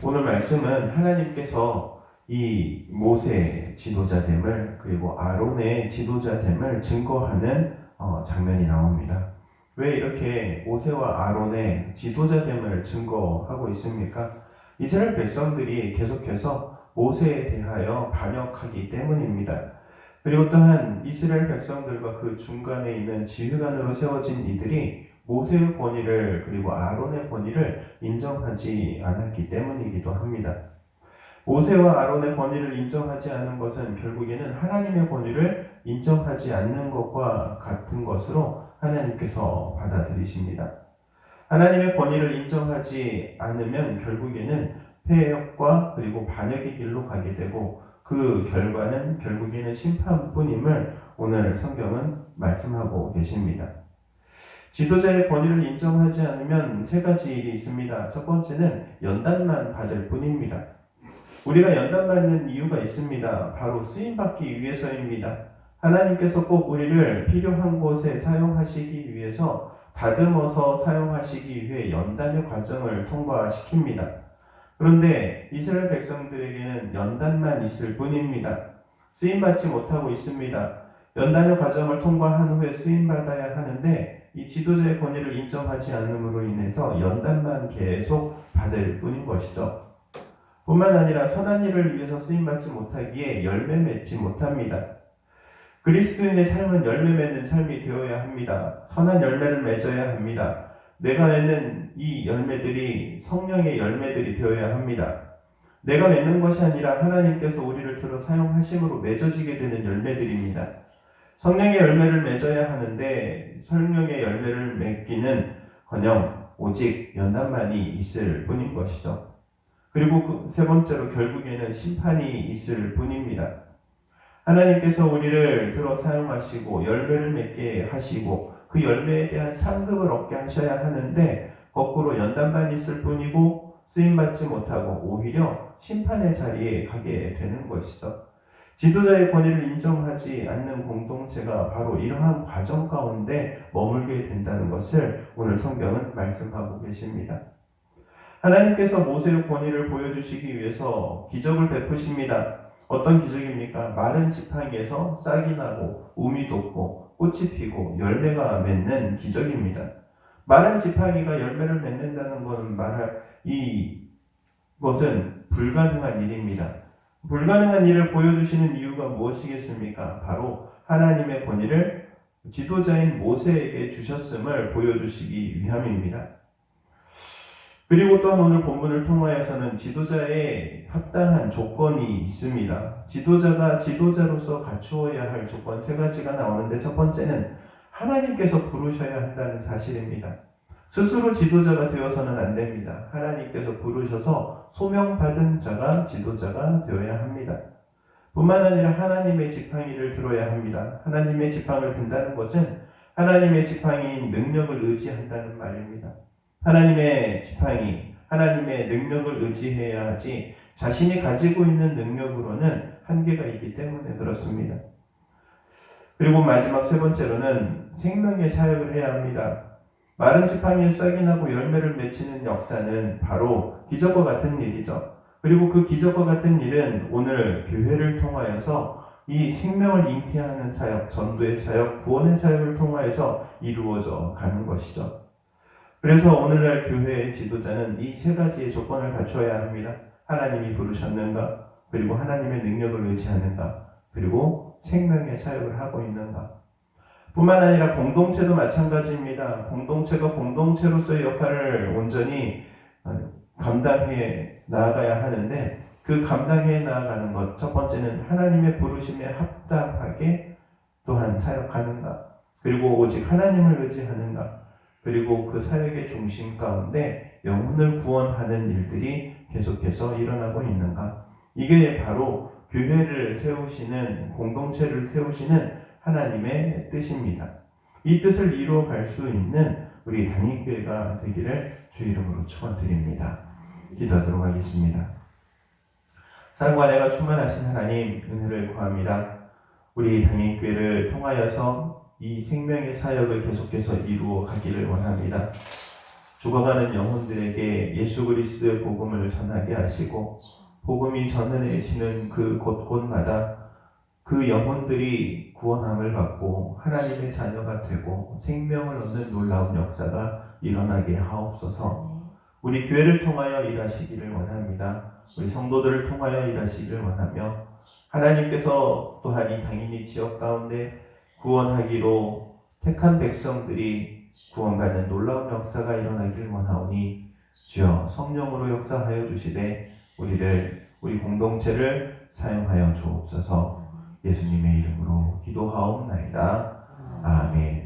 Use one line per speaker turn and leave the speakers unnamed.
오늘 말씀은 하나님께서 이 모세의 지도자됨을 그리고 아론의 지도자됨을 증거하는 장면이 나옵니다. 왜 이렇게 모세와 아론의 지도자됨을 증거하고 있습니까? 이스라엘 백성들이 계속해서 모세에 대하여 반역하기 때문입니다. 그리고 또한 이스라엘 백성들과 그 중간에 있는 지휘관으로 세워진 이들이 모세의 권위를 그리고 아론의 권위를 인정하지 않았기 때문이기도 합니다. 모세와 아론의 권위를 인정하지 않은 것은 결국에는 하나님의 권위를 인정하지 않는 것과 같은 것으로 하나님께서 받아들이십니다. 하나님의 권위를 인정하지 않으면 결국에는 폐역과 그리고 반역의 길로 가게 되고 그 결과는 결국에는 심판뿐임을 오늘 성경은 말씀하고 계십니다. 지도자의 권위를 인정하지 않으면 세 가지 일이 있습니다. 첫 번째는 연단만 받을 뿐입니다. 우리가 연단받는 이유가 있습니다. 바로 쓰임받기 위해서입니다. 하나님께서 꼭 우리를 필요한 곳에 사용하시기 위해서 다듬어서 사용하시기 위해 연단의 과정을 통과시킵니다. 그런데 이스라엘 백성들에게는 연단만 있을 뿐입니다. 쓰임받지 못하고 있습니다. 연단의 과정을 통과한 후에 쓰임받아야 하는데 이 지도자의 권위를 인정하지 않음으로 인해서 연단만 계속 받을 뿐인 것이죠. 뿐만 아니라 선한 일을 위해서 쓰임받지 못하기에 열매 맺지 못합니다. 그리스도인의 삶은 열매 맺는 삶이 되어야 합니다. 선한 열매를 맺어야 합니다. 내가 맺는 이 열매들이 성령의 열매들이 되어야 합니다. 내가 맺는 것이 아니라 하나님께서 우리를 들어 사용하심으로 맺어지게 되는 열매들입니다. 성령의 열매를 맺어야 하는데 성령의 열매를 맺기는커녕 오직 연단만이 있을 뿐인 것이죠. 그리고 세 번째로 결국에는 심판이 있을 뿐입니다. 하나님께서 우리를 들어 사용하시고 열매를 맺게 하시고 그 열매에 대한 상급을 얻게 하셔야 하는데 거꾸로 연단만 있을 뿐이고 쓰임받지 못하고 오히려 심판의 자리에 가게 되는 것이죠. 지도자의 권위를 인정하지 않는 공동체가 바로 이러한 과정 가운데 머물게 된다는 것을 오늘 성경은 말씀하고 계십니다. 하나님께서 모세의 권위를 보여주시기 위해서 기적을 베푸십니다. 어떤 기적입니까? 마른 지팡이에서 싹이 나고 우미 돋고 꽃이 피고 열매가 맺는 기적입니다. 마른 지팡이가 열매를 맺는다는 것은 이것은 불가능한 일입니다. 불가능한 일을 보여주시는 이유가 무엇이겠습니까? 바로 하나님의 권위를 지도자인 모세에게 주셨음을 보여주시기 위함입니다. 그리고 또한 오늘 본문을 통하여서는 지도자의 합당한 조건이 있습니다. 지도자가 지도자로서 갖추어야 할 조건 세 가지가 나오는데 첫 번째는 하나님께서 부르셔야 한다는 사실입니다. 스스로 지도자가 되어서는 안 됩니다. 하나님께서 부르셔서 소명받은 자가 지도자가 되어야 합니다. 뿐만 아니라 하나님의 지팡이를 들어야 합니다. 하나님의 지팡이를 든다는 것은 하나님의 지팡이인 능력을 의지한다는 말입니다. 하나님의 지팡이, 하나님의 능력을 의지해야 하지 자신이 가지고 있는 능력으로는 한계가 있기 때문에 그렇습니다. 그리고 마지막 세 번째로는 생명의 사역을 해야 합니다. 마른 지팡이에 싹이 나고 열매를 맺히는 역사는 바로 기적과 같은 일이죠. 그리고 그 기적과 같은 일은 오늘 교회를 통하여서 이 생명을 잉태하는 사역, 전도의 사역, 구원의 사역을 통하여서 이루어져 가는 것이죠. 그래서 오늘날 교회의 지도자는 이 세 가지의 조건을 갖추어야 합니다. 하나님이 부르셨는가? 그리고 하나님의 능력을 의지하는가? 그리고 생명의 사역을 하고 있는가? 뿐만 아니라 공동체도 마찬가지입니다. 공동체가 공동체로서의 역할을 온전히 감당해 나아가야 하는데 그 감당해 나아가는 것 첫 번째는 하나님의 부르심에 합당하게 또한 사역하는가? 그리고 오직 하나님을 의지하는가? 그리고 그 사역의 중심 가운데 영혼을 구원하는 일들이 계속해서 일어나고 있는가? 이게 바로 교회를 세우시는, 공동체를 세우시는 하나님의 뜻입니다. 이 뜻을 이루어갈 수 있는 우리 단임교회가 되기를 주 이름으로 축원드립니다. 기도하도록 하겠습니다. 사랑과 은혜가 충만하신 하나님, 은혜를 구합니다. 우리 단임교회를 통하여서 이 생명의 사역을 계속해서 이루어 가기를 원합니다. 죽어가는 영혼들에게 예수 그리스도의 복음을 전하게 하시고 복음이 전해지는 그 곳곳마다 그 영혼들이 구원함을 받고 하나님의 자녀가 되고 생명을 얻는 놀라운 역사가 일어나게 하옵소서. 우리 교회를 통하여 일하시기를 원합니다. 우리 성도들을 통하여 일하시기를 원하며 하나님께서 또한 이 당연히 지역 가운데 구원하기로 택한 백성들이 구원받는 놀라운 역사가 일어나기를 원하오니 주여 성령으로 역사하여 주시되 우리 공동체를 사용하여 주옵소서. 예수님의 이름으로 기도하옵나이다. 아멘.